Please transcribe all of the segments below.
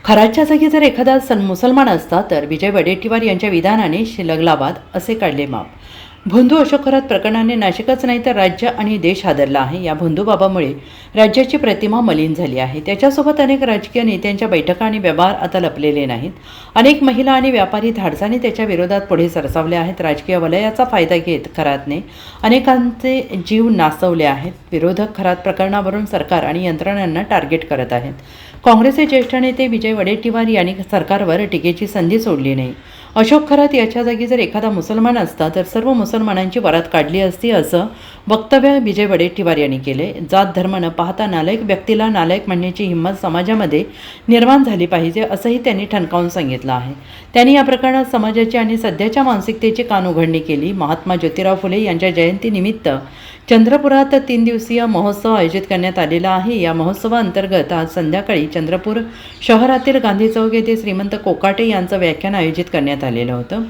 खराच्या जागी जर एखादा मुसलमान असता तर विजय वडेट्टीवार यांच्या विधानाने शिलगलाबाद असे काढले माप. भोंदू अशोक खरात प्रकरणाने नाशिकच नाही तर राज्य आणि देश हादरला आहे. या भोंदूबाबामुळे राज्याची प्रतिमा मलिन झाली आहे. त्याच्यासोबत अनेक राजकीय नेत्यांच्या बैठका आणि व्यवहार आता लपलेले नाहीत. अनेक महिला आणि व्यापारी धाडसाने त्याच्या विरोधात पुढे सरसावले आहेत. राजकीय वलयाचा फायदा घेत खरातने अनेकांचे जीव नासवले आहेत. विरोधक खरात प्रकरणावरून सरकार आणि यंत्रणांना टार्गेट करत आहेत. काँग्रेसचे ज्येष्ठ नेते विजय वडेट्टीवार यांनी सरकारवर टीकेची संधी सोडली नाही. अशोक खरात याच्या जागी जर एखादा मुसलमान असता तर सर्व मुसलमानांची वरात काढली असती असं वक्तव्य विजय वडेट्टीवार यांनी केले. जात धर्म न पाहता नालायक व्यक्तीला नालायक म्हणण्याची हिंमत समाजामध्ये निर्माण झाली पाहिजे असंही त्यांनी ठणकावून सांगितलं आहे. त्यांनी या प्रकरणात समाजाची आणि सध्याच्या मानसिकतेची कानउघडणी केली. महात्मा ज्योतिराव फुले यांच्या जयंतीनिमित्त चंद्रपुरात 3 दिवसीय महोत्सव आयोजित करण्यात आलेला आहे. या महोत्सवाअंतर्गत आज संध्याकाळी चंद्रपूर शहरातील गांधी चौक येथे श्रीमंत कोकाटे यांचं व्याख्यान आयोजित करण्यात आलेलं होतं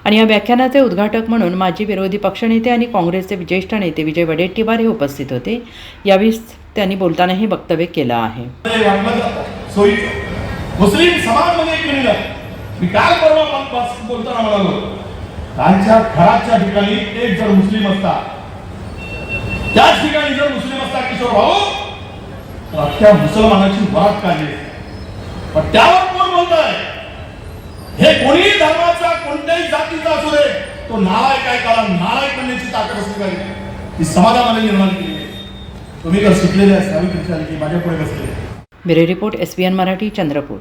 आणि या व्याख्यानाचे उद्घाटक म्हणून माजी विरोधी पक्षनेते आणि काँग्रेसचे ज्येष्ठ नेते विजय वडेट्टीवार हे उपस्थित होते. यावेळी त्यांनी बोलताना हे वक्तव्य केलं आहे. मुस्लिम समाजमध्ये एक मिनिट मी काल परवा बोलताना म्हणालो, कालच्या खराच्या ठिकाणी एक जर मुस्लिम असता, त्याच ठिकाणी जर मुस्लिम असता किशोर भाऊ, तर अख्ख्या मुसलमानाची वरात काढली. पण त्यावर कोण बोलतोय? हे कोणीही धर्माचा कोणत्याही जातीचा असू दे, तो नालायक आहे. कारण नालायक म्हणण्याची ताकद असली पाहिजे, ती समाजामध्ये निर्माण केली आहे. तुम्ही जर शिकलेले असावी तुमच्या माझ्या पुढे बसले. Bureau report SBN Marathi, Chandrapur.